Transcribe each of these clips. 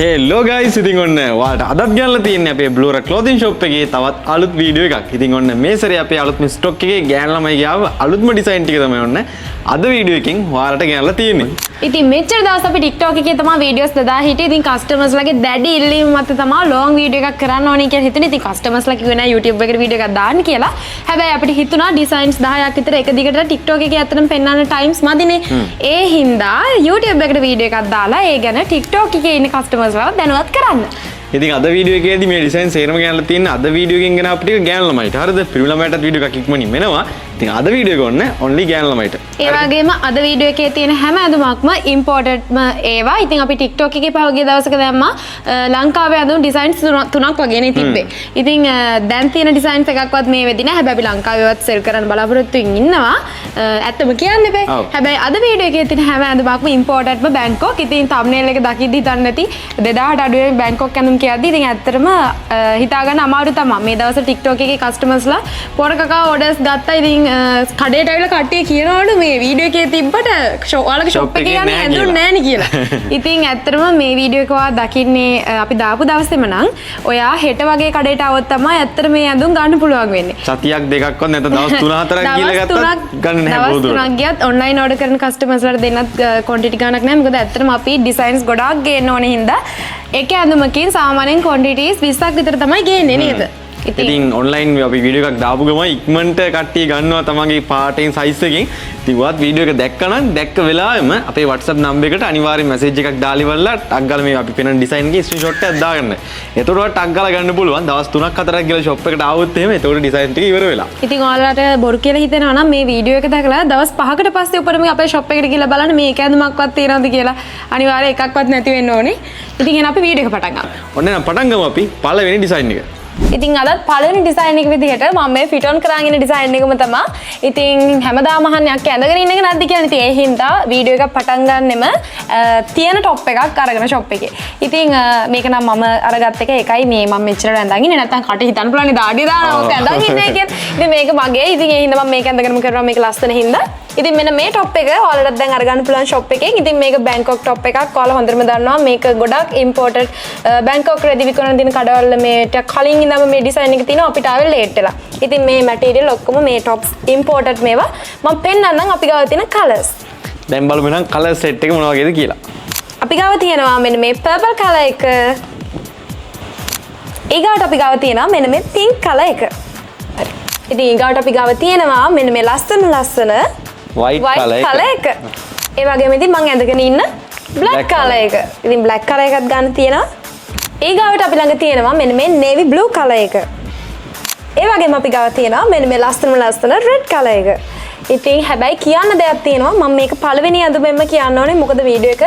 Hello guys ඉතින් ඔන්න ඔයාලට අදත් ගන්නලා තියෙන්නේ අපේ බ්ලූරා ක්ලොතින් ෂොප් එකේ තවත් අලුත් වීඩියෝ එකක්. ඉතින් ඔන්න මේ සැරේ අපේ අලුත්ම ස්ටොක් එකේ ගෑන් ළමයි ගාව අලුත්ම ඩිසයින් ටික තමයි ඔන්න අද වීඩියෝ එකෙන් ඔයාලට ගන්නලා තියෙන්නේ. ඉතින් මෙච්චර දවස් අපි TikTok එකේ තමයි වීඩියෝස් දාලා හිටියේ. ඉතින් කස්ටමර්ස් ලගේ දැඩි ඉල්ලීම මත තමයි ලොං වීඩියෝ එකක් කරන්න ඕනේ කියලා හිතුනේ. ඉතින් කස්ටමර්ස් ලා කිව්වේ නෑ YouTube එකට වීඩියෝ එකක් දාන්න කියලා. හැබැයි අපිට හිතුණා ඩිසයින්ස් 10ක් විතර එක දිගට TikTok එකේ අතරම පෙන්වන්න ටයිම්ස් මදිනේ. ඒ හින්දා YouTube එකට වීඩියෝ එකක් දාලා ඒ ගැන TikTok එකේ ඉන්න කස්ටමර්ස් ලා දැනුවත් කරන්න. ඉතින් අද වීඩියෝ එකේදී මේ ඩිසයින් සේරම ගන්නලා තියෙන අද වීඩියෝ එකෙන් ගෙන අපිට ගෑන් ළමයිට. හරිද? පිරිමි ළමයිටත් වීඩියෝ එකක් ඉක්මනින් වෙනවා. ඉතින් අද වීඩියෝ එක ඔන්න only ගෑන් ළමයිට. ඒ වගේම අද වීඩියෝ එකේ තියෙන හැම ඇඳුමක්ම ඉම්පෝර්ටඩ්ම ඒවා. ඉතින් අපි TikTok එකේ පහුගිය දවසක දැම්මා ලංකාවේ ඇඳුම් ඩිසයින්ස් තුනක් වගේනේ තිබ්බේ. ඉතින් දැන් තියෙන ඩිසයින්ස් එකක්වත් මේ වෙදි නෑ. හැබැයි අපි ලංකාවේවත් සෙල් කරන්න බලාපොරොත්තු වෙමින් ඉන්නවා. ඇත්තම කියන්න බෑ. හැබැයි අද වීඩියෝ එකේ තියෙන හැම ඇඳුමක්ම ඉම්පෝර්ටඩ්ම බැංකොක්. ඉතින් thumbnail එක දකිද්දි හිතන්න නැති 2000ට අඩුවේ බැංකොක් ඇඳුම් කියද්දි ඉතින් ඇත්තටම හිතා ගන්න අමාරු තමයි. මේ දවස්වල TikTok එකේ කස්ටමර්ස්ලා පොර කකා ඕඩර්ස් ගත්තා. ඉතින් කඩේට ඇවිල්ලා කට්ටිය කියනවලු මේ වීඩියෝ එකේ තිබ්බට ඔයාලගේ ෂොප් එකේ යන්නේ ඇඳුම් නැහැ නේ කියලා. ඉතින් ඇත්තටම මේ වීඩියෝ එක ඔයා දකින්නේ අපි දාපු දවසේම නම් ඔයා හෙට වගේ කඩේට આવොත් තමයි ඇත්තට මේ ඇඳුම් ගන්න පුළුවන් වෙන්නේ. සතියක් දෙකක්වත් නැත්නම් දවස් 3-4ක් කියලා ගත්තත් ගන්න නැහැ බෝදුර. දවස් 3ක් ගියත් ඔන්ලයින් ඕඩර් කරන කස්ටමර්ස්ලාට දෙන්නත් ක්වොන්ටිටි ගණනක් නැහැ. මොකද ඇත්තටම අපි ඩිසයින්ස් ගොඩාක් ගේන්න ඕනේ හින්දා එක ඇඳුමකින් සාමාන්‍යයෙන් ක්වොන්ටිටිස් 20ක් විතර තමයි ගේන්නේ නේද? ඉතින් ඔන්ලයින් අපි වීඩියෝ එකක් දාපු ගමන් ඉක්මනට කට්ටිය ගන්නවා තමන්ගේ පාටෙන් සයිස් එකකින්. ඉතින් ඔයත් වීඩියෝ එක දැක්කනම් දැක්ක වෙලාවෙම අපේ WhatsApp නම්බර් එකට අනිවාර්යෙන් මැසේජ් එකක් දාලා ඉවරලා ටග් ගාලා මේ අපි පෙන්නන ඩිසයින් එකේ ස්ක්‍රීන්ෂොට් එකක් දාගන්න. එතකොට ඔයා ටග් ගාලා ගන්න පුළුවන්. දවස් 3-4ක් ගිහලා ෂොප් එකට ආවොත් එහෙම එතකොට ඩිසයින් ටික ඉවර වෙලා. ඉතින් ඔයාලට බොරු කියලා හිතෙනවා නම් මේ වීඩියෝ එක දැකලා දවස් 5කට පස්සේ උපරිම අපේ ෂොප් එකට ගිහලා බලන්න මේක ඇඳුමක්වත් තියෙනවද කියලා. අනිවාර්යෙන් එකක්වත් නැති වෙන්න ඕනේ. ඉතින් එහෙනම් අපි වීඩියෝ එක පටන් ගමු. ඔන්න එහෙනම් පටන් ගමු අපි පළවෙනි ඩිසයින් එක. ඉතින් අදත් පළවෙනි ඩිසයින් එක විදිහට මම මේ ෆිට් ඔන් කරන් ඉන්න ඩිසයින් එකම තමයි. ඉතින් හැමදාම අහන්නේ අක්කේ ඇඳගෙන ඉන්න එක නැද්ද කියලා. ඉතින් ඒ හින්දා වීඩියෝ එකක් පටන් ගන්නෙම තියෙන টොප් එකක් අරගෙන ෂොප් එකේ. ඉතින් මේක නම් මම අරගත්ත එක ඒකයි මේ මම මෙච්චර ඇඳන් ඉන්නේ. නැත්තම් කට හිතන්න පුළුවන් දාඩිය දානවා ඔක ඇඳන් ඉන්නේ කියලා. ඉතින් මේක මගේ. ඉතින් ඒ හින්දා මම මේක ඇඳගෙනම කරනවා මේක ලස්සන හින්දා. ඉතින් මෙන්න මේ টොප් එක ඔයාලට දැන් අරගන්න පුළුවන් ෂොප් එකෙන්. ඉතින් මේක බැංකොක් টොප් එකක්. ඔයාලා හොඳටම දන්නවා මේක ගොඩක් ඉම්පෝර්ටඩ් බැංකොක් රෙදි විකුණන දින කඩවල මේට කලින් ඉඳන්ම මේ ඩිසයින් එක තියෙනවා අපිට ආවෙ ලේට් වෙලා. ඉතින් මේ මැටීරියල් ඔක්කොම මේ টොප්ස් ඉම්පෝර්ටඩ් මේවා. මම පෙන්නන්නම් අපි ගාව තියෙන කලර්ස්. දැන් බලමු නම් කලර් සෙට් එක මොන වගේද කියලා. අපි ගාව තියෙනවා මෙන්න මේ පර්පල් කලර් එක. ඊගාට අපි ගාව තියෙනවා මෙන්න මේ පින්ක් කලර් එක. හරි. ඉතින් ඊගාට අපි ගාව තියෙනවා මෙන්න මේ ලස්සන white color එක. ඒ වගේම ඉතින් මම ඇඳගෙන ඉන්න black color එක. ඉතින් black color එකත් ගන්න තියෙනවා. ඊගාවට අපි ළඟ තියෙනවා මෙන්න මේ navy blue color එක. ඒ වගේම අපි ගාව තියෙනවා මෙන්න මේ ලස්සන red color එක. ඉතින් හැබැයි කියන්න දෙයක් තියෙනවා. මම මේක පළවෙනි අඳුමෙන්ම කියන්න ඕනේ. මොකද වීඩියෝ එක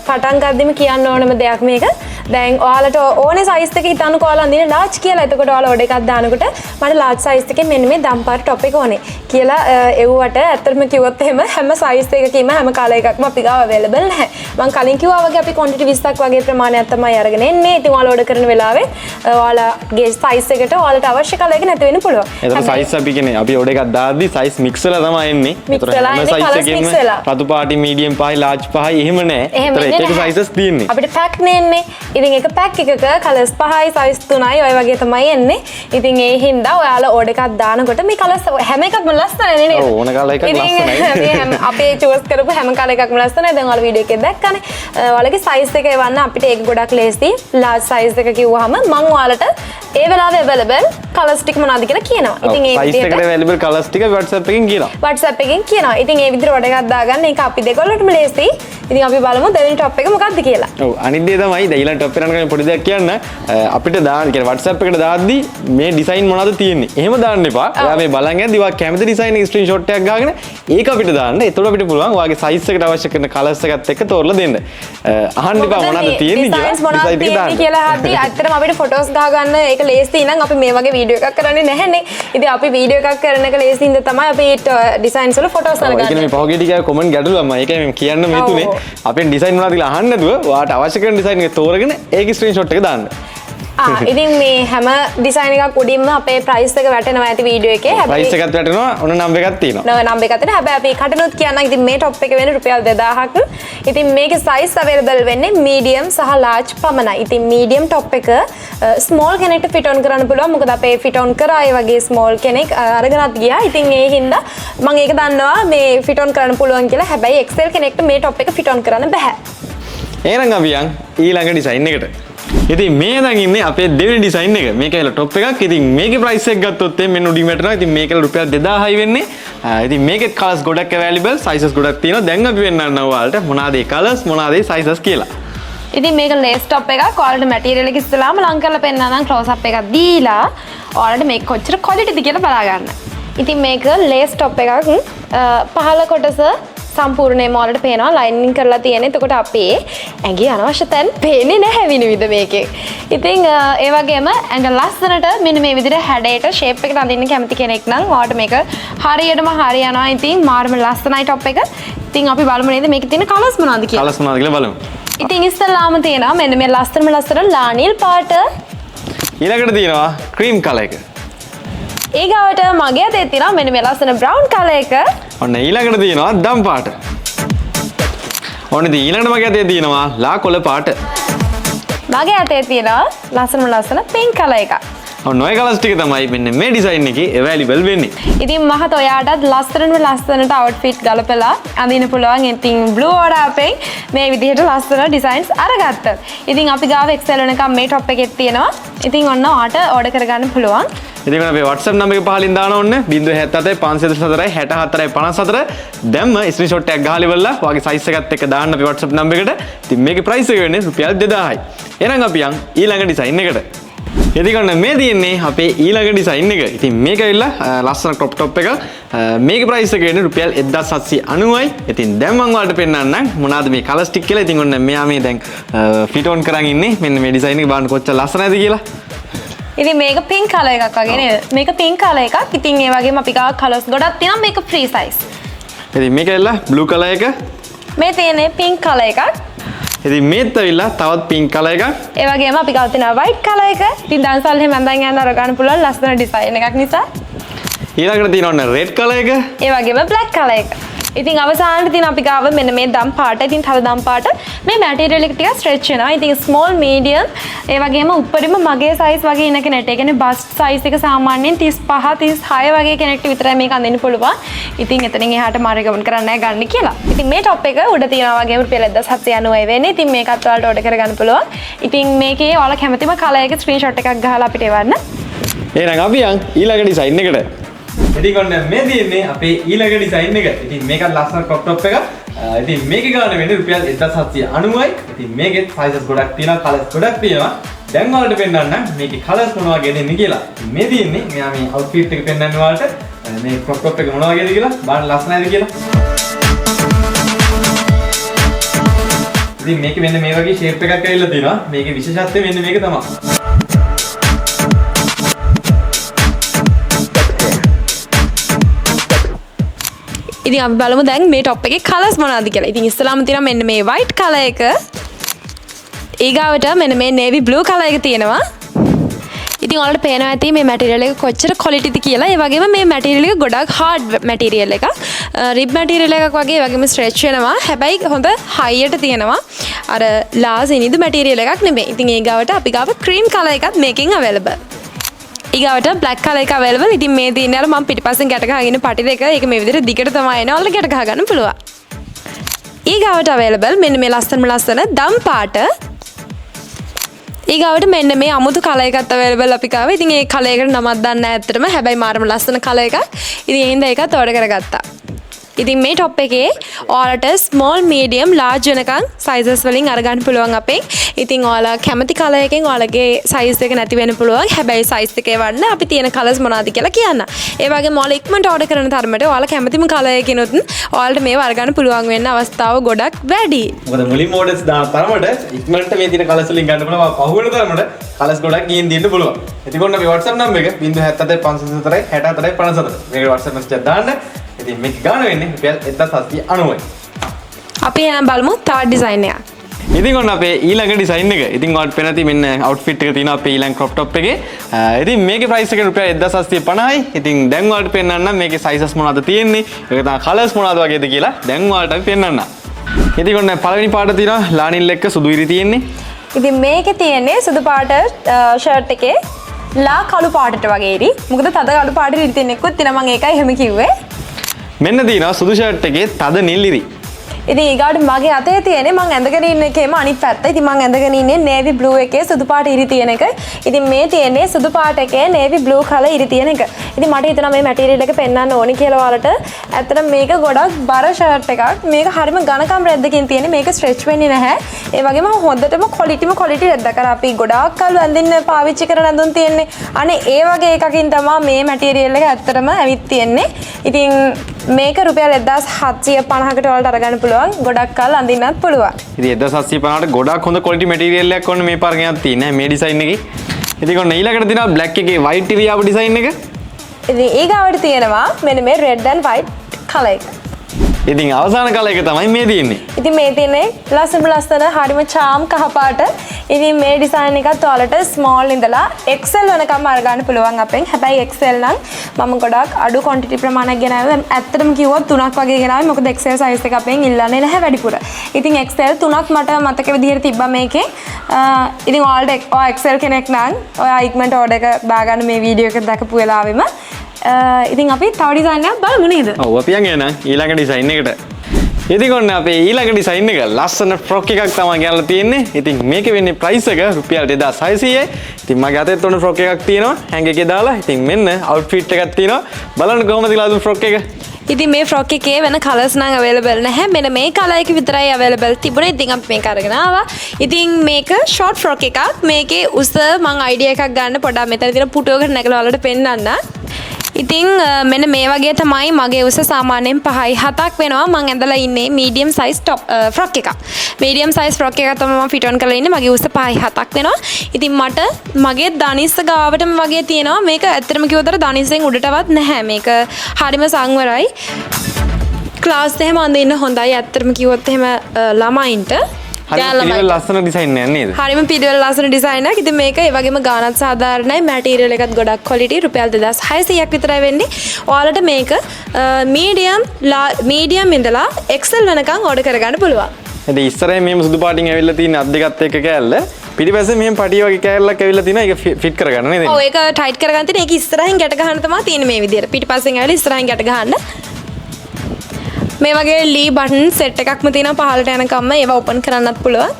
පටන් ගද්දිම කියන්න ඕනම දෙයක් මේක. දැන් ඔයාලට ඕනේ සයිස් එක හිතන්නකෝ ඔයාලා අඳින large කියලා. එතකොට ඔයාලා ඕඩර් එකක් දානකොට මට large size එකේ මෙන්න මේ දම්පාර top එක ඕනේ කියලා එව්වට ඇත්තටම කිව්වොත් එහෙම හැම size එකකීම හැම color එකක්ම අපි ගාව available නැහැ. මම කලින් කිව්වා වගේ අපි quantity 20ක් වගේ ප්‍රමාණයක් තමයි අරගෙන එන්නේ. ඉතින් ඔයාලා ඕඩර් කරන වෙලාවේ ඔයාලගේ size එකට ඔයාලට අවශ්‍ය color එක නැති වෙන්න පුළුවන්. එතන size අපි කියන්නේ අපි ඕඩර් එකක් දාද්දි size mix වෙලා තමයි එන්නේ. ඒතර හැම size එකකින්ම රතු පාටි medium පහයි large පහයි එහෙම නැහැ. ඒතර එක එක sizes තියෙන්නේ. අපිට pack නේ එන්නේ. ඉතින් එක pack එකක colors 5යි size 3යි ඔය වගේ තමයි එන්නේ. ඉතින් ඒ හින්දා ඔයාලා ඕඩර් එකක් දානකොට මේ colors හැම එකක්ම ලස්සනයි නේද? ඔව් ඕන color එකක් ලස්සනයි. අපේ choose කරපු හැම color එකක්ම ලස්සනයි. දැන් ඔයාලා වීඩියෝ එකේ දැක්කනේ. ඔයාලගේ size එක එවන්න අපිට ඒක ගොඩක් ලේසි. large size එක කිව්වහම මම ඔයාලට ඒ වෙලාවේ available colors ටික මොනවද කියලා කියනවා. ඉතින් ඒ size එකට available colors ටික WhatsApp එකෙන් කියනවා. WhatsApp එකෙන් කියනවා. ඉතින් ඒ විදිහට ඕඩර් එකක් දාගන්න. ඒක අපි දෙකොල්ලටම ලේසි. ඉතින් අපි බලමු දෙවෙනි top එක මොකක්ද කියලා. ඔව් අනිත් දේ තමයි දැන් ඊළඟ top එක යනකම් පොඩි දෙයක් කියන්න. අපිට දාන්න කියන WhatsApp එකට දාද්දි මේ ඩිසයින් මොනවද තියෙන්නේ. එහෙම දාන්න එපා. ඔයා මේ බලන් යද්දි ඔයා කැමති ඩිසයින් එක ස්ක්‍රීන්ෂොට් එකක් ගාගෙන ඒක අපිට දාන්න. එතකොට අපිට පුළුවන් ඔයාගේ size එකට අවශ්‍ය කරන colors එකත් එක්ක තෝරලා දෙන්න. අහන්න එපා මොනවද තියෙන්නේ කියලා. කියලා හද්දි ඇත්තටම අපිට ෆොටෝස් ගහ ගන්න ඒක ලේසි නම් අපි මේ වගේ වීඩියෝ එකක් කරන්නේ නැහැනේ. ඉතින් අපි වීඩියෝ එකක් කරන එක ලේසි හින්දා තමයි අපි ඩිසයින්ස් වල ෆොටෝස් අරගන්නේ. ඒ කියන්නේ මේ පහුගිය ටිකේ කොමන්ට් ගැටලුවා මම ඒකයි මම කියන්න මෙතුනේ. අපෙන් ඩිසයින් මොනවද කියලා අහන්න නැතුව ඔයාට අවශ්‍ය කරන ඩිසයින් එක තෝරගෙන ඒකේ ස්ක්‍රීන්ෂොට් එක දාන්න. ඉතින් මේ හැම ඩිසයින් එකක් උඩින්ම අපේ ප්‍රයිස් එක වැටෙනවා ඇති වීඩියෝ එකේ. ප්‍රයිස් එකත් වැටෙනවා. ඔන්න නම්බර් එකක් තියෙනවා. නම්බර් එකක් තියෙනවා. හැබැයි අපි කටනොත් කියන්නම් ඉතින් මේ টොප් එක වෙන්නේ රුපියල් 2000ක්. ඉතින් මේකේ සයිස් අවైలබල් වෙන්නේ මීඩියම් සහ ලාර්ජ් පමණයි. ඉතින් මීඩියම් টොප් එක ස්මෝල් කෙනෙක්ට ෆිට ඔන් කරන්න පුළුවන්. මොකද අපේ ෆිට ඔන් කරා ඒ වගේ ස්මෝල් කෙනෙක් අරගෙනත් ගියා. ඉතින් ඒ හින්දා මම ඒක දන්නවා මේ ෆිට ඔන් කරන්න පුළුවන් කියලා. හැබැයි XL කෙනෙක්ට මේ টොප් එක ෆිට ඔන් කරන්න බෑ. එහෙනම් අපි යන් ඊළඟ ඩිසයින් එකට. ඉතින් මේ දැන් ඉන්නේ අපේ දෙවෙනි ඩිසයින් එක. මේක ඇවිල්ලා টොප් එකක්. ඉතින් මේකේ ප්‍රයිස් එක ගත්තොත් මෙන්න උඩින් වැටෙනවා. ඉතින් මේක රුපියල් 2000යි වෙන්නේ. ඉතින් මේකෙත් කලර්ස් ගොඩක් අවైలබල්, සයිසස් ගොඩක් තියෙනවා. දැන් අපි වෙන්නන්න ඔයාලට මොනවාද ඒ කලර්ස් මොනවාද ඒ සයිසස් කියලා. ඉතින් මේක ලේස් টොප් එකක්. ඔයාලට මැටීරියල් එක ඉස්සලාම ලං කරලා පෙන්නනවා ක්ලෝස් අප් එකක් දීලා ඔයාලට මේක කොච්චර ක්වොලිටිද කියලා බලා ගන්න. ඉතින් මේක ලේස් টොප් එකක්. පහළ කොටස සම්පූර්ණයෙන්ම ඔයාලට පේනවා ලයිනින් කරලා තියෙන. එතකොට අපේ ඇඟේ අනවශ්‍ය තැන් පේන්නේ නැහැ විනිවිද මේකේ. ඉතින් ඒ වගේම ඇඟ ලස්සනට මෙන්න මේ විදිහට හැඩයට ෂේප් එකට අඳින්න කැමති කෙනෙක් නම් ඔයාලට මේක හරියටම හරියනවා. ඉතින් මාර්ම ලස්සනයි টොප් එක. ඉතින් අපි බලමු නේද මේකේ තියෙන කලර්ස් මොනවද කියලා. කලර්ස් මොනවද කියලා බලමු. ඉතින් ඉස්සෙල්ලාම තියෙනවා මෙන්න මේ ලස්සන ලානිල් පාට. ඊළඟට තියෙනවා ක්‍රීම් කලර් එක. ඊගාවට මගේ අතේ තියෙනවා මෙන්න මේ ලස්සන බ්‍රවුන් කලර් එක. ඔන්න ඊළඟට තියෙනවා දම් පාට. ඔන්න ඉතින් ඊළඟට මගේ අතේ තියෙනවා ලා කොළ පාට. මගේ අතේ තියෙනවා ලස්සන පින්ක් කලර් එක. ඔන්න ඔය කලර්ස් ටික තමයි මෙන්න මේ ඩිසයින් එකේ අවైలබල් වෙන්නේ. ඉතින් මහත ඔයාටත් ලස්සනට අවුට්ෆිට් ගලපලා අඳින්න පුළුවන්. ඉතින් බ්ලූ ඕඩර් අපෙන් මේ විදිහට ලස්සන ඩිසයින්ස් අරගත්තා. ඉතින් අපි ගාව XL වෙනකම් මේ টොප් එකෙත් තියෙනවා. ඉතින් ඔන්න ඔයාට ඕඩර් කරගන්න පුළුවන්. ඉතින් අපේ WhatsApp නම්බර එක පහලින් දාන ඕනේ 077 544 64 54 දැම්ම ස්ක්‍රීන්ෂොට් එකක් ගහලා ඉවරලා ඔයාගේ සයිස් එකත් එක්ක දාන්න අපේ WhatsApp නම්බර එකට. ඉතින් මේකේ ප්‍රයිස් එක වෙන්නේ රුපියල් 2000යි. එහෙනම් අපි යන් ඊළඟ ඩිසයින් එකට. ඉතින් ඔන්න මේ තියෙන්නේ අපේ ඊළඟ ඩිසයින් එක. ඉතින් මේක ඇවිල්ලා ලස්සන ක්‍රොප් টොප් එක. මේකේ ප්‍රයිස් එක වෙන්නේ රුපියල් 1790යි. ඉතින් දැන් මම ඔයාලට පෙන්නන්නම් මොනවාද මේ කලර්ස් ටික කියලා. ඉතින් ඔන්න මෙයා මේ දැන් ෆිට ඔන් කරන් ඉන්නේ. මෙන්න මේ ඩිසයින් එක බලන්න කොච්චර ලස්සනයිද කියලා. ඉතින් මේක පින්ක් කලර් එකක් වගේ නේද? මේක පින්ක් කලර් එකක්. ඉතින් ඒ වගේම අපි ගාව කලර්ස් ගොඩක් තියෙනවා. මේක ෆ්‍රී සයිස්. ඉතින් මේක ඇවිල්ලා බ්ලූ කලර් එක. මේ තියෙන්නේ පින්ක් කලර් එකක්. ඉතින් මේත් ඇවිල්ලා තවත් පින්ක් කලර් එකක්. ඒ වගේම අපි ගාව තියෙනවා වයිට් කලර් එක. ඉතින් දන්සල් එහෙම අඳන් යන්න අර ගන්න පුළුවන් ලස්සන ඩිසයින් එකක් නිසා. ඊළඟට තියෙනවා ඔන්න රෙඩ් කලර් එක. ඒ වගේම බ්ලැක් කලර් එක. ඉතින් අවසානයේ තියෙන අපි ගාව මෙන්න මේ දම් පාට. ඉතින් තව දම් පාට මේ මැටීරියල් එක ටිකක් ස්ට්‍රෙච් වෙනවා. ඉතින් ස්මෝල් මීඩියම් ඒ වගේම උඩරිම මගේ සයිස් වගේ ඉන්න කෙනෙක්ට ඒ කියන්නේ බස්ට් සයිස් එක සාමාන්‍යයෙන් 35 36 වගේ කෙනෙක්ට විතරයි මේක අඳින්න පුළුවන්. ඉතින් එතනින් එහාට මම රෙකමන්ඩ් කරන්නේ නැහැ ගන්න කියලා. ඉතින් මේ টොප් එක උඩ තියෙනවා වගේම රුපියල් 1790 වෙන්නේ. ඉතින් මේකත් ඔයාලට ඕඩර් කරගන්න පුළුවන්. ඉතින් මේකේ ඔයාලා කැමතිම කලර් එක ස්ක්‍රීන්ෂොට් එකක් ගහලා අපිට එවන්න. එහෙනම් අපි යන් ඊළඟ ඩිසයින් එකට. ඉතින් ඔන්න මේ තියෙන්නේ අපේ ඊළඟ ඩිසයින් එක. ඉතින් මේකත් ලස්සන ක්‍රොප් টොප් එක. ඉතින් මේකේ ගාන වෙන්නේ රුපියල් 1790යි. ඉතින් මේකෙත් සයිසස් ගොඩක් තියෙනවා, කලර්ස් ගොඩක් තියෙනවා. දැන් ඔයාලට පෙන්නන්නම් මේකේ කලර්ස් මොනවා වගේද එන්නේ කියලා. ඉතින් මේ තියෙන්නේ මෙයා මේ අවුට්ෆිට් එක පෙන්නන්න ඔයාලට මේ ක්‍රොප් টොප් එක මොනවා වගේද කියලා බලන්න ලස්සනයිද කියලා. ඉතින් මේකේ මෙන්න මේ වගේ ෂේප් එකක් ඇවිල්ලා තියෙනවා. මේකේ විශේෂත්වය මෙන්න මේක තමයි. ඉතින් අපි බලමු දැන් මේ টොප් එකේ කලර්ස් මොනවද කියලා. ඉතින් ඉස්සලාම තියෙනවා මෙන්න මේ වයිට් කලර් එක. ඊගාවට මෙන්න මේ නේවි බ්ලූ කලර් එක තියෙනවා. ඉතින් ඔයාලට පේනවා ඇති මේ මැටීරියල් එක කොච්චර ක්වොලිටිද කියලා. ඒ වගේම මේ මැටීරියල් එක ගොඩක් හાર્ඩ් මැටීරියල් එකක්. රිබ් මැටීරියල් එකක් වගේ ඒ වගේම ස්ට්‍රෙච් වෙනවා. හැබැයි හොඳ හයියට තියෙනවා. අර ලාසිනිදු මැටීරියල් එකක් නෙමෙයි. ඉතින් ඊගාවට අපි ගාව ක්‍රීම් කලර් එකක් මේකෙන් අවైలබල්. ඊගාවට බ්ලැක් කලර් එක අවైలබල්. ඉතින් මේ තියෙන්නේ අර මම පිටිපස්සෙන් ගැට ගහගෙන පටි දෙක. ඒක මේ විදිහට දිගට තමයි එන්නේ. ඔයාලට ගැට ගහ ගන්න පුළුවන්. ඊගාවට අවైలබල් මෙන්න මේ ලස්සන දම් පාට. ඊගාවට මෙන්න මේ අමුතු කලර් එකත් අවైలබල් අපි ගාව. ඉතින් ඒ කලර් එකට නමක් දන්නේ නැහැ ඇත්තටම. හැබැයි මාරම ලස්සන කලර් එකක්. ඉතින් ඒ හින්දා ඒකත් ඕඩර් කරගත්තා. ඉතින් මේ টොප් එකේ ඔයාලට ස්මෝල් මීඩියම් ලාර්ජ් වෙනකන් සයිසස් වලින් අරගන්න පුළුවන් අපෙන්. ඉතින් ඔයාලා කැමති කලර් එකෙන් ඔයාලගේ සයිස් එක නැති වෙන්න පුළුවන්. හැබැයි සයිස් එකේ වන්න අපි තියෙන කලර්ස් මොනවද කියලා කියන්න. ඒ වගේම ඔයාලා ඉක්මනට ඕඩර් කරන තරමට ඔයාලා කැමතිම කලර් එකකිනුත් ඔයාලට මේව අරගන්න පුළුවන් වෙන්න අවස්ථාව ගොඩක් වැඩි. මොකද මුලින්ම ඕඩර්ස් දාන තරමට ඉක්මනට මේ තියෙන කලර්ස් වලින් ගන්න පුළුවන්. පහුවෙන තරමට කලර්ස් ගොඩක් ගිහින් දෙන්න පුළුවන්. ඉතින් ඔන්න මේ WhatsApp නම්බර එක 077 544 64 54. මේක WhatsApp message එකක් දාන්න. ඉතින් මේක ගාන වෙන්නේ රුපියල් 1790යි. අපි එහෙනම් බලමු තවත් ඩිසයින් එකක්. ඉතින් ඔන්න අපේ ඊළඟ ඩිසයින් එක. ඉතින් ඔයාලට පේන ඇති මෙන්න අවුට්ෆිට් එක තියෙනවා අපේ ඊළඟ crop top එකේ. ඉතින් මේකේ ප්‍රයිස් එක රුපියල් 1750යි. ඉතින් දැන් ඔයාලට පෙන්නන්නම් මේකේ sizes මොනවද තියෙන්නේ. ඒක තමයි කලර්ස් මොනවද වගේද කියලා දැන් ඔයාලට අපි පෙන්නන්නම්. ඉතින් ඔන්න පළවෙනි පාට තියෙනවා ලානිල් එක්ක සුදු ඉරි තියෙන්නේ. ඉතින් මේකේ තියෙන්නේ සුදු පාට ෂර්ට් එකේ ලා කළු පාටට වගේ ඉරි. මොකද තද කළු පාට ඉරි තියෙන එක්කත් තියෙනවා මම ඒකයි එහෙම කිව්වේ. මෙන්න තියෙනවා සුදු ෂර්ට් එකේ තද නිල් ඉරි. ඉතින් ඊගාට මගේ අතේ තියෙන්නේ මම ඇඳගෙන ඉන්න එකේම අනිත් පැත්ත. ඉතින් මම ඇඳගෙන ඉන්නේ navy blue එකේ සුදු පාට ඉරි තියෙන එක. ඉතින් මේ තියෙන්නේ සුදු පාට එකේ navy blue color ඉරි තියෙන එක. ඉතින් මට හිතෙනවා මේ මැටීරියල් එක පෙන්වන්න ඕනි කියලා ඔයාලට. ඇත්තටම මේක ගොඩක් බර ෂර්ට් එකක්. මේක හරිම ඝනකම් රෙද්දකින් තියෙන්නේ. මේක ස්ට්‍රෙච් වෙන්නේ නැහැ. ඒ වගේම හොඳටම ක්වොලිටි රෙද්ද කරා අපි ගොඩාක් කල් අඳින්න පාවිච්චි කරන ඇඳුම් තියෙන්නේ. අනේ ඒ වගේ එකකින් තමයි මේ මැටීරියල් එක ඇත්තටම ඇවිත් තියෙන්නේ. ඉතින් මේක රුපියල් 1750කට ඔයාලට අරගන්න පුළුවන්. ගොඩක් කල් අඳින්නත් පුළුවන්. ඉතින් 1750ට ගොඩක් හොඳ ක්වොලිටි මැටීරියල් එකක් ඔන්න මේ පාරගෙනක් තියෙනවා මේ ඩිසයින් එකේ. ඉතින් ඔන්න ඊළඟට තියෙනවා බ්ලැක් එකේ වයිට් ඉරි ආපු ඩිසයින් එක. ඉතින් ඊගාවට තියෙනවා මෙන්න මේ රෙඩ් ඇන්ඩ් වයිට් කලර් එක. ඉතින් අවසාන කලර් එක තමයි මේ තියෙන්නේ. ඉතින් මේ තියෙන්නේ ලස්සන හරිම charm කහ පාට. ඉතින් මේ ඩිසයින් එකත් ඔයාලට small ඉඳලා XL වෙනකම් අරගන්න පුළුවන් අපෙන්. හැබැයි XL නම් මම ගොඩක් අඩු quantity ප්‍රමාණයක් ගෙනාවා. ඇත්තටම කිව්වොත් 3ක් වගේ ගෙනාවා. මොකද XL size එක අපෙන් ඉල්ලන්නේ නැහැ වැඩිපුර. ඉතින් XL 3ක් මට මතක විදිහට තිබ්බා මේකේ. ඉතින් ඔයාලට XL කෙනෙක් නම් ඔයා ඉක්මනට order එක දාගන්න මේ වීඩියෝ එක දැකපු වෙලාවෙම. ඉතින් අපි තව ඩිසයින් එකක් බලමු නේද? ඔව් අපි යන් එන ඊළඟ ඩිසයින් එකට. ඉතින් ඔන්න අපේ ඊළඟ ඩිසයින් එක ලස්සන ෆ්‍රොක් එකක් තමයි ගෙනල්ලා තියෙන්නේ. ඉතින් මේකේ වෙන්නේ ප්‍රයිස් එක රුපියල් 2600යි. ඉතින් මගේ අතේ තොන ෆ්‍රොක් එකක් තියෙනවා හැංග එකේ දාලා. ඉතින් මෙන්න අවුට්ෆිට් එකක් තියෙනවා. බලන්න කොහොමද කියලා දුන් ෆ්‍රොක් එක. ඉතින් මේ ෆ්‍රොක් එකේ වෙන කලර්ස් නම් අවైలබල් නැහැ. මෙන්න මේ කලර් එක විතරයි අවైలබල් තිබුණේ. ඉතින් අපි මේක අරගෙන ආවා. ඉතින් මේක ෂෝට් ෆ්‍රොක් එකක්. මේකේ උස මම අයිඩියා එකක් ගන්න පොඩ්ඩක් මෙතන තියෙන පුටුවකට නැගලා ඔයාලට පෙන්නන්න. ඉතින් මෙන්න මේ වගේ තමයි මගේ උස සාමාන්‍යයෙන් 5යි 7ක් වෙනවා. මම ඇඳලා ඉන්නේ මීඩියම් සයිස් টপ ෆ්‍රොක් එකක්. මීඩියම් සයිස් ෆ්‍රොක් එකක් තමයි මම ෆිට් ඔන් කරලා ඉන්නේ. මගේ උස 5යි 7ක් වෙනවා. ඉතින් මට මගේ දනිස්ස ගාවටම වගේ තියෙනවා. මේක ඇත්තටම කිව්වොත් දනිස්සෙන් උඩටවත් නැහැ. මේක හරිම සංවරයි. ක්ලාස් එහෙම අඳින්න හොඳයි. ඇත්තටම කිව්වොත් එහෙම ළමයින්ට හරිම ලස්සන ඩිසයින් එකක් නේද? හරිම පිළිවෙල ලස්සන ඩිසයින් එකක්. ඉතින් මේක ඒ වගේම ගානත් සාධාරණයි. මැටීරියල් එකත් ගොඩක් ක්වොලිටි. රුපියල් 2600ක් විතරයි වෙන්නේ. ඔයාලට මේක මීඩියම් ඉඳලා XL වෙනකන් ඕඩර් කරගන්න පුළුවන්. ඉතින් ඉස්සරහින් මෙහෙම සුදු පාටින් ඇවිල්ලා තියෙන අත් දෙකත් එක්ක කෑල්ල. පිටිපස්සේ මෙහෙම පටිය වගේ කෑල්ලක් ඇවිල්ලා තිනවා. ඒක ෆිට කරගන්න නේද? ඔව් ඒක ටයිට් කරගන්න තියෙන. ඒක ඉස්සරහින් ගැට ගන්න තමයි තියෙන්නේ මේ විදියට. පිටිපස්සෙන් ඇවිල්ලා ඉස්සරහින් ගැට ගන්න. මේ වගේ ලී බටන් සෙට් එකක්ම තියෙනවා පහළට යනකම්ම ඒවා ඕපන් කරන්නත් පුළුවන්.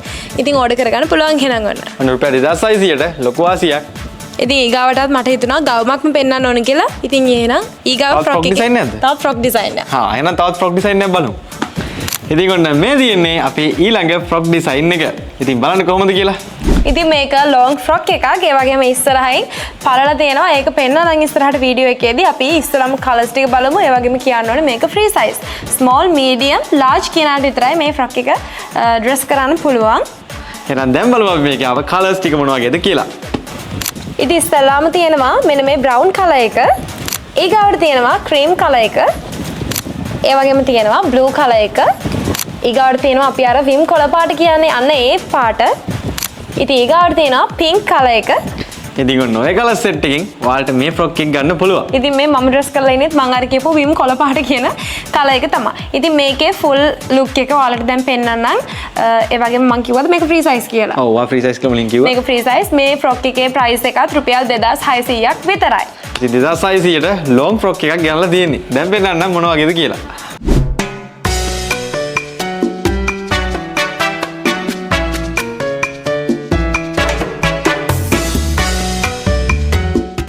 ඉතින් ඕඩර් කරගන්න පුළුවන් එහෙනම් ඔන්න. අන්න රුපියල් 2600ට ලොකු වාසියක්. ඉතින් ඊගාවටත් මට හිතුණා ගවුමක්ම පෙන්වන්න ඕන කියලා. ඉතින් එහෙනම් ඊගාව ෆ්‍රොක් ඩිසයින් නැද්ද? තවත් ෆ්‍රොක් ඩිසයින් එක. හා එහෙනම් තවත් ෆ්‍රොක් ඩිසයින් එකක් බලමු. ඉතින් ඔන්න මේ තියෙන්නේ අපේ ඊළඟ ෆ්‍රොක් ඩිසයින් එක. ඉතින් බලන්න කොහොමද කියලා. ඉතින් මේක ලොන්గ్ ෆ්‍රොක් එකක්. ඒ වගේම ඉස්සරහින් පළලා තියෙනවා. ඒක පෙන්වන්න ඉස්සරහට වීඩියෝ එකේදී අපි ඉස්සරහම කලර්ස් ටික බලමු. ඒ වගේම කියන්න ඕනේ මේක free size. Small, medium, large කියනට විතරයි මේ ෆ්‍රොක් එක ඩ්‍රෙස් කරන්න පුළුවන්. එහෙනම් දැන් බලමු අපි මේකේ ආව කලර්ස් ටික මොන වගේද කියලා. ඉතින් ඉස්සෙල්ලාම තියෙනවා මෙන්න මේ බ්‍රවුන් කලර් එක. ඊගාවට තියෙනවා ක්‍රීම් කලර් එක. ඒ වගේම තියෙනවා බ්ලූ කලර් එක. ඊගාවට තියෙනවා අපි අර විම් කොළ පාට කියන්නේ අන්න ඒ පාට. ඉතින් ඊගාවට තියෙනවා පින්ක් කලර් එක. ඉතින් ඔන්න ඔය කලර් සෙට් එකෙන් ඔයාලට මේ ෆ්‍රොක් එක ගන්න පුළුවන්. ඉතින් මේ මම ඩ්‍රෙස් කරලා ඉන්නේත් මම අර කියපු විම් කොළ පාට කියන කලර් එක තමයි. ඉතින් මේකේ ෆුල් ලුක් එක ඔයාලට දැන් පෙන්නන්නම්. ඒ වගේම මම කිව්වද මේක ෆ්‍රී සයිස් කියලා. ඔව් ආ ෆ්‍රී සයිස් කියලා මුලින් කිව්වා. මේක ෆ්‍රී සයිස්. මේ ෆ්‍රොක් එකේ ප්‍රයිස් එකත් රුපියල් 2600ක් විතරයි. ඉතින් 2600ට ලොන්గ్ ෆ්‍රොක් එකක් ගන්නලා තියෙන්නේ. දැන් පෙන්නන්නම් මොන වගේද කියලා.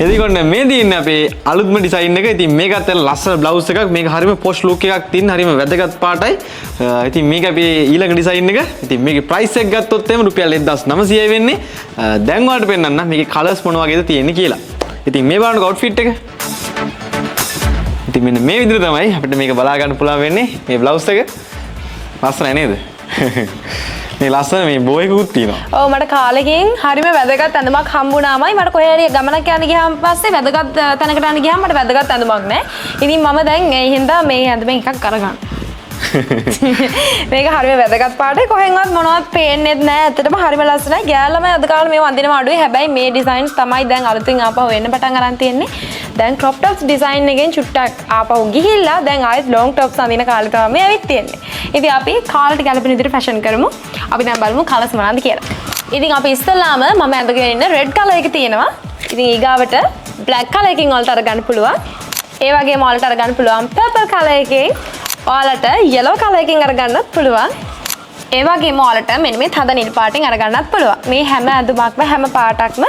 එදිකොන්න මේ තියෙන්නේ අපේ අලුත්ම ඩිසයින් එක. ඉතින් මේකත් ලස්සන බ්ලවුස් එකක්. මේක හරිම පොෂ් ලුක් එකක් තියෙන හරිම වැදගත් පාටයි. ඉතින් මේක අපේ ඊළඟ ඩිසයින් එක. ඉතින් මේකේ ප්‍රයිස් එක ගත්තොත් එම රුපියල් 1900යි වෙන්නේ. දැන් ඔයාලට පෙන්නන්න මේකේ කලර්ස් මොන වගේද තියෙන්නේ කියලා. ඉතින් මේ බලන්න අවුට්ෆිට් එක. ඉතින් මෙන්න මේ විදිහට තමයි අපිට මේක බලා ගන්න පුළුවන් වෙන්නේ. මේ බ්ලවුස් එක ලස්සනයි නේද? මේ ලස්සන මේ බෝ එකකුත් තියෙනවා. ඔව් මට කාලෙකින් හරිම වැදගත් ඇඳුමක් හම්බුණාමයි. මට කොහේ හරි ගමනක් යන්න ගියාම පස්සේ වැදගත් තැනකට යන්න ගියාම මට වැදගත් ඇඳුමක් නැහැ. ඉතින් මම දැන් ඒ හින්දා මේ ඇඳුමෙන් එකක් අරගන්න. මේක හරිම වැදගත් පාටයි. කොහෙන්වත් මොනවත් පේන්නේ නැහැ. ඇත්තටම හරිම ලස්සනයි. ගෑල්ලම අද කාලේ මේව අඳිනව අඩුයි. හැබැයි මේ ඩිසයින්ස් තමයි දැන් අලුතින් ආපහු එන්න පටන් අරන් තියෙන්නේ. දැන් crop tops ඩිසයින් එකෙන් චුට්ටක් ආපහු ගිහිල්ලා දැන් ආයෙත් long tops අඳින කාලේ තමයි මේ ඇවිත් තියෙන්නේ. ඉතින් අපි කාලට ගැලපෙන විදිහට ෆැෂන් කරමු. අපි දැන් බලමු කලර්ස් මොනවද කියලා. ඉතින් අපි ඉස්සෙල්ලාම මම ඇඳගෙන ඉන්න රෙඩ් කලර් එක තියෙනවා. ඉතින් ඊගාවට බ්ලැක් කලර් එකකින් ඔයාලට අරගන්න පුළුවන්. ඒ වගේම ඔයාලට අරගන්න පුළුවන් පර්පල් කලර් එකකින්, ඔයාලට yellow කලර් එකකින් අරගන්නත් පුළුවන්. ඒ වගේම ඔයාලට මෙන්න මේ තද නිල් පාටින් අරගන්නත් පුළුවන්. මේ හැම ඇඳුමක්ම හැම පාටක්ම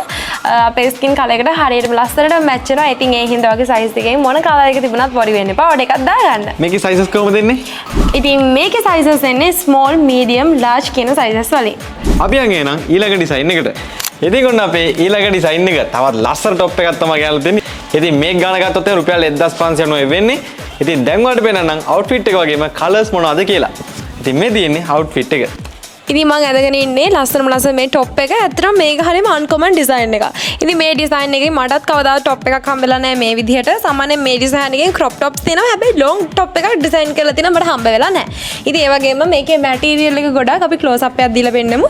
අපේ ස්කින් කලර් එකට හරියටම ලස්සනට මැච් වෙනවා. ඉතින් ඒ හින්දා වගේ සයිස් එකකින් මොන කලර් එක තිබුණත් worry වෙන්න එපා. ඔඩ එකක් දාගන්න. මේකේ sizes කොහොමද දෙන්නේ? ඉතින් මේකේ sizes එන්නේ small, medium, large කියන sizes වලින්. අපි යන් එහෙනම් ඊළඟ ඩිසයින් එකට. ඉතින් ඔන්න අපේ ඊළඟ ඩිසයින් එක තවත් ලස්සන টොප් එකක් තමයි ගාලා දෙන්නේ. ඉතින් මේක ගාන ගත්තොත් රුපියල් 1590 වෙන්නේ. ඉතින් දැන් වලට පේනනම් outfit එක වගේම colours මොනවද කියලා. ඉතින් මේ තියෙන්නේ outfit එක. ඉතින් මම ඇඳගෙන ඉන්නේ ලස්සනම ලස්සන මේ টොප් එක. ඇත්තටම මේක හරියම අන්කොමන් ඩිසයින් එකක්. ඉතින් මේ ඩිසයින් එකේ මටත් කවදාවත් টොප් එකක් හම්බෙලා නැහැ මේ විදිහට. සාමාන්‍යයෙන් මේ ඩිසයින් එකෙන් crop tops තියෙනවා. හැබැයි long top එකක් ඩිසයින් කරලා තියෙනවා මට හම්බ වෙලා නැහැ. ඉතින් ඒ වගේම මේකේ මැටීරියල් එක ගොඩක් අපි ක්ලෝස් අප් එකක් දීලා පෙන්නමු.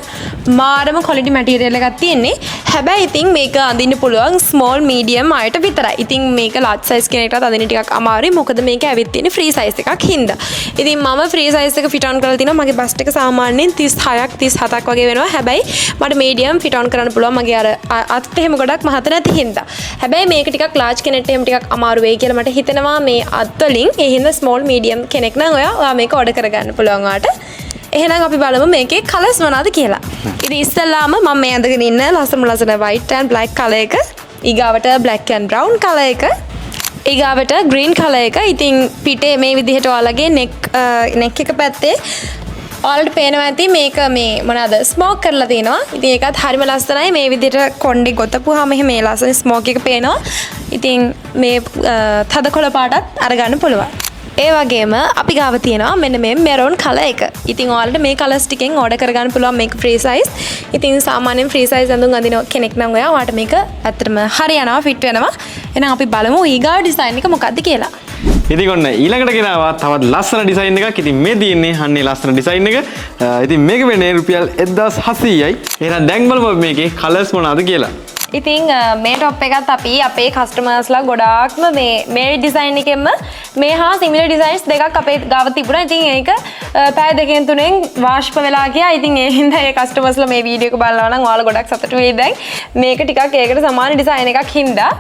මාරම quality මැටීරියල් එකක් තියෙන්නේ. හැබැයි ඉතින් මේක අඳින්න පුළුවන් small medium අයට විතරයි. ඉතින් මේක large size කෙනෙක්ටත් අඳින්න ටිකක් අමාරුයි. මොකද මේක ඇවිත් තියෙන්නේ free size එකක් හින්දා. ඉතින් මම free size එක fit on කරලා තිනවා. මගේ bust එක සාමාන්‍යයෙන් 36ක් 37ක් වගේ වෙනවා. හැබැයි මට medium fit on කරන්න පුළුවන්. මගේ අර අත් එහෙම ගොඩක් මහත නැති හින්දා. හැබැයි මේක ටිකක් large කෙනෙක්ට එහෙම ටිකක් අමාරු වෙයි කියලා මට හිතෙනවා මේ අත් වලින්. ඒ හින්දා small medium කෙනෙක් නම් ඔයා මේක order කරගන්න පුළුවන් ඔයාට. එහෙනම් අපි බලමු මේකේ කලර්ස් මොනවද කියලා. ඉතින් ඉස්සෙල්ලාම මම මේ අඳගෙන ඉන්න ලස්සන white and black color එක, ඊගාවට black and brown color එක, ඊගාවට green color එක. ඉතින් පිටේ මේ විදිහට ඔයාලගේ neck එක පැත්තේ ඔයාලට පේනවා ඇති මේක මේ මොනවාද ස්මෝක් කරලා තියෙනවා. ඉතින් ඒකත් හරිම ලස්සනයි. මේ විදිහට කොණ්ඩේ ගොතපුවාම එහෙම මේ ලස්සන ස්මෝක් එක පේනවා. ඉතින් මේ තද කොළ පාටත් අරගන්න පුළුවන්. ඒ වගේම අපි ගාව තියෙනවා මෙන්න මේ මෙරෝන් කලර් එක. ඉතින් ඔයාලට මේ කලර්ස් ටිකෙන් ඕඩර් කරගන්න පුළුවන්. මේක ෆ්‍රී සයිස්. ඉතින් සාමාන්‍යයෙන් ෆ්‍රී සයිස් අඳුන් අඳින කෙනෙක් නම් ඔයාට මේක ඇත්තටම හරියනවා ෆිට වෙනවා. එහෙනම් අපි බලමු ඊගා ඩිසයින් එක මොකක්ද කියලා. ඉතින් ඔන්න ඊළඟට ගෙනාවා තවත් ලස්සන ඩිසයින් එකක්. ඉතින් මේ තියෙන්නේ අන්නේ ලස්සන ඩිසයින් එක. ඉතින් මේක වෙන්නේ රුපියල් 1700යි. එහෙනම් දැන් බලමු මේකේ කලර්ස් මොනවද කියලා. ඉතින් මේ টොප් එකත් අපි අපේ කස්ටමර්ස්ලා ගොඩාක්ම මේ ඩිසයින් එකෙන්ම මේ හා සිමිලර් ඩිසයින්ස් දෙකක් අපේ ගාව තිබුණා. ඉතින් ඒක පැය දෙකෙන් තුනෙන් වාෂ්ප වෙලා ගියා. ඉතින් ඒ හින්දා ඒ කස්ටමර්ස්ලා මේ වීඩියෝ එක බලනවා නම් ඔයාලා ගොඩක් සතුටු වෙයි. දැන් මේක ටිකක් ඒකට සමාන ඩිසයින් එකක් හින්දා.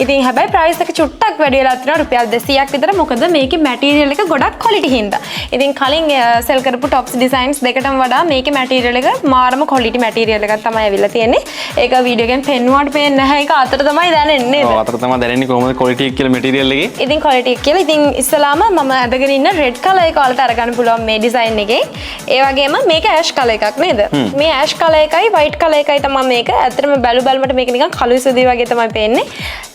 ඉතින් හැබැයි ප්‍රයිස් එක චුට්ටක් වැඩි වෙලා තියෙනවා රුපියල් 200ක් විතර. මොකද මේකේ මැටීරියල් එක ගොඩක් ක්වොලිටි හින්දා. ඉතින් කලින් සෙල් කරපු টොප්ස් ඩිසයින්ස් දෙකටම වඩා මේකේ මැටීරියල් එක මාරම ක්වොලිටි මැටීරියල් එකක් තමයි ඇවිල්ලා තියෙන්නේ. ඒක වීඩියෝ එකෙන් පෙන්වුවාට පේන්නේ නැහැ. ඒක අතට තමයි දැනෙන්නේ නේද? ඔව් අතට තමයි දැනෙන්නේ කොහොමද ක්වොලිටි එක කියලා මැටීරියල් එකේ. ඉතින් ක්වොලිටි එක කියලා ඉතින් ඉස්සලාම මම අදගෙන ඉන්න රෙඩ් කලර් එක ඔයාලට අරගන්න පුළුවන් මේ ඩිසයින් එකේ. ඒ වගේම මේක ඇෂ් කලර් එකක් නේද? මේ ඇෂ් කලර් එකයි වයිට් කලර් එකයි තමයි මේක. ඇත්තටම බලමට මේක නිකන් කළු සුදී වගේ තමයි පේන්නේ.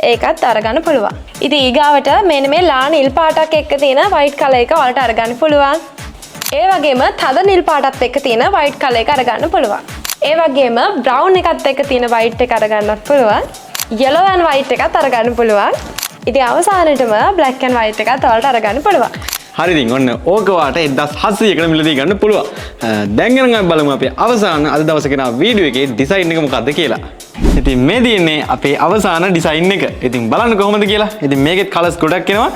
ඒකත් අරගන්න පුළුවන්. ඉතින් ඊගාවට මෙන්න මේ ලා නිල් පාටක් එක්ක තියෙන වයිට් කලර් එක ඔයාලට අරගන්න පුළුවන්. ඒ වගේම තද නිල් පාටත් එක්ක තියෙන වයිට් කලර් එක අරගන්න පුළුවන්. ඒ වගේම බ්‍රවුන් එකත් එක්ක තියෙන වයිට් එක අරගන්නත් පුළුවන්. yellow and white එකත් අරගන්න පුළුවන්. ඉතින් අවසානයේටම black and white එකත් ඔයාලට අරගන්න පුළුවන්. හරි ඉතින් ඔන්න ඕක වාට 1700කට මිලදී ගන්න පුළුවන්. දැන් ගණන් අපි බලමු අපේ අවසාන අද දවසේ කරන වීඩියෝ එකේ ඩිසයින් එක මොකක්ද කියලා. ඉතින් මේ තියෙන්නේ අපේ අවසාන ඩිසයින් එක. ඉතින් බලන්න කොහොමද කියලා. ඉතින් මේකේ කලර්ස් ගොඩක් එනවා.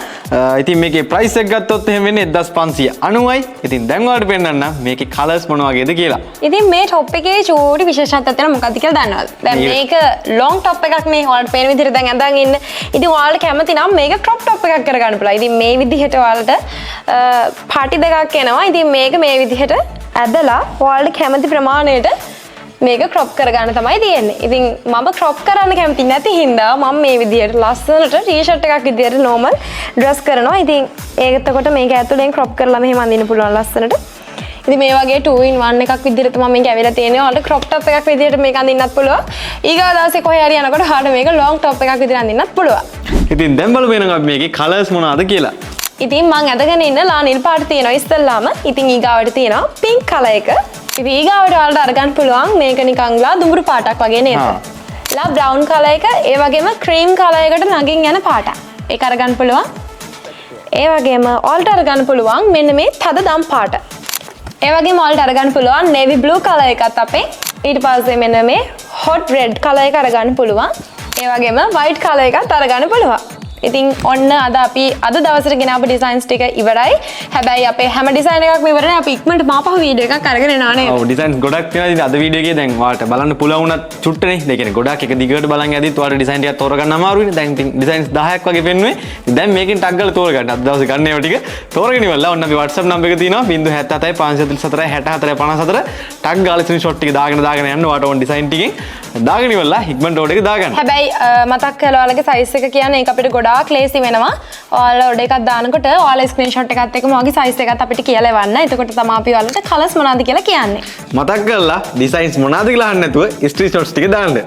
ඉතින් මේකේ ප්‍රයිස් එක ගත්තොත් එහෙම වෙන්නේ 1590යි. ඉතින් දැන් ඔයාලට පෙන්නන්න මේකේ කලර්ස් මොන වගේද කියලා. ඉතින් මේ টොප් එකේ චූටි විශේෂත්වයක් තියෙනවා මොකක්ද කියලා දන්නවද? දැන් මේක ලොන්ග් টොප් එකක් නේ. ඔයාලට පේන විදිහට දැන් අඳන් ඉන්න. ඉතින් ඔයාලට කැමති නම් මේක ක්‍රොප් টොප් එකක් කරගන්න පුළුවන්. ඉතින් මේ විදිහට ඔයාලට පාටි දෙකක් එනවා. ඉතින් මේක මේ විදිහට ඇදලා ඔයාලට කැමති ප්‍රමාණයට මේක ක්‍රොප් කරගන්න තමයි තියෙන්නේ. ඉතින් මම ක්‍රොප් කරන්න කැමති නැති හින්දා මම මේ විදිහට ලස්සනට ටී-ෂර්ට් එකක් විදිහට නෝමල් ඩ්‍රෙස් කරනවා. ඉතින් ඒකත් මේක ඇතුලෙන් ක්‍රොප් කරලා මෙහෙම අඳින්න පුළුවන් ලස්සනට. ඉතින් මේ වගේ 2-in-1 එකක් විදිහට තමයි මේක ඇවිල්ලා තියෙන්නේ. ඔයාලට ක්‍රොප් টොප් එකක් විදිහට මේක අඳින්නත් පුළුවන්. ඊගා දවසේ කොහේ හරි යනකොට ඔයාලට මේක ලොන්ග් টොප් එකක් විදිහට අඳින්නත් පුළුවන්. ඉතින් දැන් බලමු එහෙනම් අපි මේකේ කලර්ස් මොනවාද කියලා. ඉතින් මම අදගෙන ඉන්න ලා නිල් පාට තියෙනවා ඉස්සෙල්ලාම. ඉතින් ඊගාවට තියෙනවා පින්ක් කලර් එක. ඉතින් ඊගාවට ඔයාලට අරගන්න පුළුවන් මේක නිකන් ලා දුඹුරු පාටක් වගේ නේද? ලා බ්‍රවුන් කලර් එක, ඒ වගේම ක්‍රීම් කලර් එකට ළඟින් යන පාටක්. ඒක අරගන්න පුළුවන්. ඒ වගේම ඔයාලට අරගන්න පුළුවන් මෙන්න මේ තද දම් පාට. ඒ වගේම ඔයාලට අරගන්න පුළුවන් navy blue color එකත් අපේ. ඊට පස්සේ මෙන්න මේ hot red color එක අරගන්න පුළුවන්. ඒ වගේම white color එකත් අරගන්න පුළුවන්. ඉතින් ඔන්න අද අපි අද දවසට ගෙන අපේ ඩිසයින්ස් ටික ඉවරයි. හැබැයි අපේ හැම ඩිසයින් එකක්ම ඉවරනේ. අපි ඉක්මනට මාපහු වීඩියෝ එකක් අරගෙන එනවා නේද? ඔව් ඩිසයින්ස් ගොඩක් තියෙනවා. ඉතින් අද වීඩියෝ එකේ දැන් ඔයාලට බලන්න පුළුවන් වුණත් චුට්ටනේ. ඒ කියන්නේ ගොඩක් එක දිගට බලන් යද්දිත් ඔයාලට ඩිසයින් ටිකක් තෝරගන්න අමාරුයිනේ. දැන් ඉතින් ඩිසයින්ස් 10ක් වගේ පෙන්නුවේ. ඉතින් දැන් මේකෙන් ටග් ගාලා තෝරගන්න. අද දවසේ ගන්න ඒවා ටික තෝරගෙන ඉවරලා ඔන්න අපි WhatsApp නම්බර් එක තියෙනවා 077 544 64 54 ටග් ගාලා ස්ක්‍රීන්ෂොට් ටික දාගෙන යන්න ඔයාලට ඕන ඩිසයින් ටිකෙන් දාගෙන ඉවරලා ඉක්මනට ඕඩර් එක දාගන්න. හැබැයි මතක් කළා ඔයාලගේ සයිස් එක කියන්නේ ඒක අපිට ගොඩාක් ලේසි වෙනවා. ඔයාලා ඔඩර් එකක් දානකොට ඔයාලා ස්ක්‍රීන්ෂොට් එකත් එක්කම ඔයාගේ සයිස් එකත් අපිට කියලා එවන්න. එතකොට තමයි අපි ඔයාලට කලර්ස් මොනවද කියලා කියන්නේ. මතක් කරලා ඩිසයින්ස් මොනවද කියලා අහන්න නැතුව ස්ක්‍රීන්ෂොට්ස් ටික දාන්න.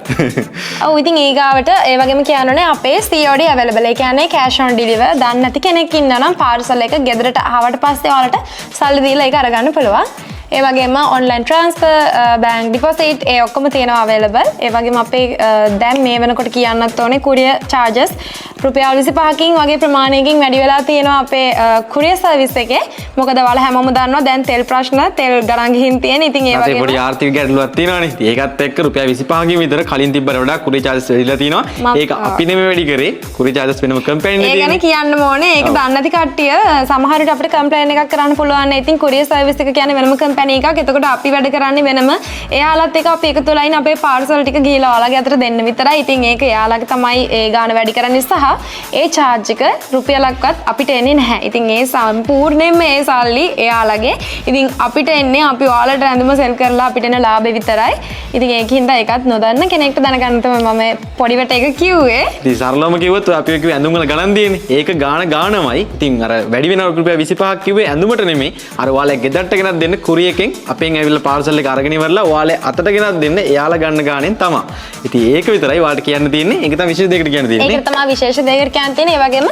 ඔව් ඉතින් ඊගාවට ඒ වගේම කියන්නෝනේ අපේ COD available. ඒ කියන්නේ cash on deliver දන්නේ නැති කෙනෙක් ඉන්නා නම් පාර්සල් එක ගෙදරට ආවට පස්සේ ඔයාලට සල්ලි දීලා ඒක අරගන්න පුළුවන්. ඒ වගේම online transfer bank deposit ඒ ඔක්කොම තියෙනවා available. ඒ වගේම අපේ දැන් මේ වෙනකොට කියන්නත් ඕනේ courier charges රුපියල් 25කින් වගේ ප්‍රමාණයකින් වැඩි වෙලා තියෙනවා අපේ courier service එකේ. මොකද ඔයාලා හැමෝම දන්නවා දැන් තෙල් ප්‍රශ්න තෙල් ගණන් ගිහින් තියෙන. ඉතින් ඒ වගේම පොඩි ආර්ථික ගැටලුවක් තියෙනවානේ. ඒකත් එක්ක රුපියල් 25කින් විතර කලින් තිබ්බට වඩා courier charges වැඩිලා තියෙනවා. ඒක අපි නෙමෙයි වැඩි කරේ. courier charges වෙනම කම්පැනි නේ තියෙන්නේ. ඒ ගැන කියන්න ඕනේ. ඒක දන්නේ නැති කට්ටිය සමහර විට අපිට කම්ප්ලේන් එකක් කරන්න පුළුවන්. ඉතින් courier service එක කියන්නේ වෙනම කම්පැනි එකක්. එතකොට අපි වැඩ කරන්නේ වෙනම. එයාලත් එක අපි එකතු වෙලා ඉන්න අපේ පාර්සල් ටික ගිහලා ඔයාලගේ අතට දෙන්න විතරයි. ඉතින් ඒක එයාලගේ තමයි ඒ ගාණ වැඩි කරන්නේ සහ ඒ charge එක රුපියලක්වත් අපිට එන්නේ නැහැ. ඉතින් ඒ සම්පූර්ණයෙන්ම ඒ සල්ලි එයාලගේ. ඉතින් අපිට එන්නේ අපි ඔයාලට රැඳුම සෙල් කරලා අපිට එන ලාභෙ විතරයි. ඉතින් ඒකින්ද ඒකත් නොදන්න කෙනෙක්ට දැනගන්න තමයි මම පොඩිවට එක කිව්වේ. ඉතින් සරලවම කිව්වොත් අපි කිව්වේ ඇඳුම් වල ගණන් දෙන්නේ. ඒක ගාණමයි. ඉතින් අර වැඩි වෙන රුපියල් 25ක් කිව්වේ ඇඳුමට නෙමෙයි. අර ඔයාලා ගෙදරට ගෙනත් දෙන්න courier එකෙන් අපෙන් ඇවිල්ලා පාර්සල් එක අරගෙන ඉවරලා ඔයාලේ අතට ගෙනත් දෙන්න එයාලා ගන්න ගාණෙන් තමයි. ඉතින් ඒක විතරයි ඔයාලට කියන්න තියෙන්නේ. ඒක තමයි විශේෂ දෙයකට කියන්න තියෙන්නේ. ඒක තමයි විශේෂ දෙයකට කියන්න තියෙන්නේ. ඒ වගේම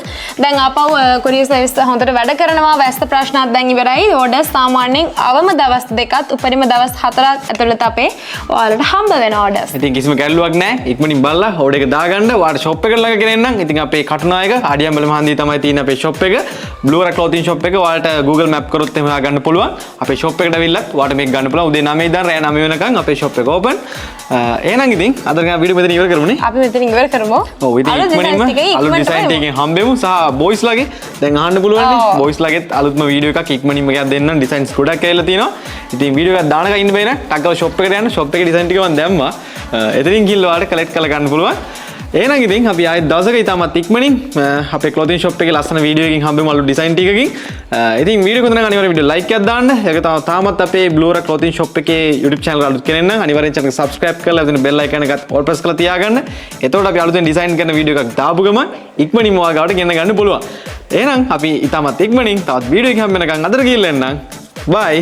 දැන් ආපහු courier service හොඳට වැඩ කරනවා. වැස්ස ප්‍රශ්නත් දැන් ඉවරයි. orders සාමාන්‍යයෙන් අවම දවස් දෙකත් උපරිම දවස් 4ක් ඇතුළත අපේ ඔයාලට හම්බ වෙන orders. ඉතින් කිසිම ගැටලුවක් නැහැ. ඉක්මනින් බලලා order එක දාගන්න. ඔයාලට shop එකට ළඟ ගෙනෙන්නම්. ඉතින් අපේ කටුනායක ආඩියම්බල මහන්දියේ තමයි තියෙන අපේ shop එක. Blue Rock clothing shop එක ඔයාලට Google map කරොත් එහෙම ගන්න පුළුවන්. අපේ shop එකට ඇවිල්ලත් ඔයාලට මේක ගන්න පුළුවන්. උදේ 9 ඉඳන් රෑ 9 වෙනකන් අපේ shop එක open. එහෙනම් ඉතින් අද ගා වීඩියෝ මෙතන ඉවර කරමුනේ. අපි මෙතන ඉවර කරමු. ඔව් ඉතින් ඉක්මනින්ම අලුත් ඩිසයින් ටිකකින් හම්බෙමු සහ බොයිස් ලගේ දැන් අහන්න පුළුවන් නේ. බොයිස් ලගේත් අලුත්ම වීඩියෝ එකක් ඉක්මනින්ම ගියා දෙන්නම්. ඩිසයින්ස් ගොඩක් ඇවිල්ලා තියෙනවා. ඉතින් වීඩියෝ එකක් දානක ඉන්න බෑ නේ. ටක් ගාලා shop එකට යන්න. shop එකේ ඩිසයින් ටික මම දැම්මා. එතනින් ගිහිල්ලා ඔයාලට කලෙක්ට් කරලා ගන්න පුළුවන්. එහෙනම් ඉතින් අපි ආයෙත් දවසක ඉතාමත් ඉක්මනින් අපේ clothing shop එකේ ලස්සන වීඩියෝ එකකින් හම්බෙමු අලුත් ඩිසයින් ටිකකින්. ඉතින් වීඩියෝ එක හොඳ නම් අනිවාර්යෙන් වීඩියෝ like එකක් දාන්න. ඒක තාමත් අපේ Blue Rock clothing shop එකේ YouTube channel එක අලුත් කෙනෙක් නම් අනිවාර්යෙන් channel එක subscribe කරලා එතන bell icon එකත් all press කරලා තියාගන්න. එතකොට අපි අලුතෙන් design කරන වීඩියෝ එකක් දාපු ගමන් ඉක්මනින්ම ඔයාලා ගාවට ගෙන්න ගන්න පුළුවන්. එහෙනම් අපි ඉතාමත් ඉක්මනින් තවත් වීඩියෝ එකකින් හම්බ වෙනකන් අදට ගිහිල්ලා එන්නම්. bye.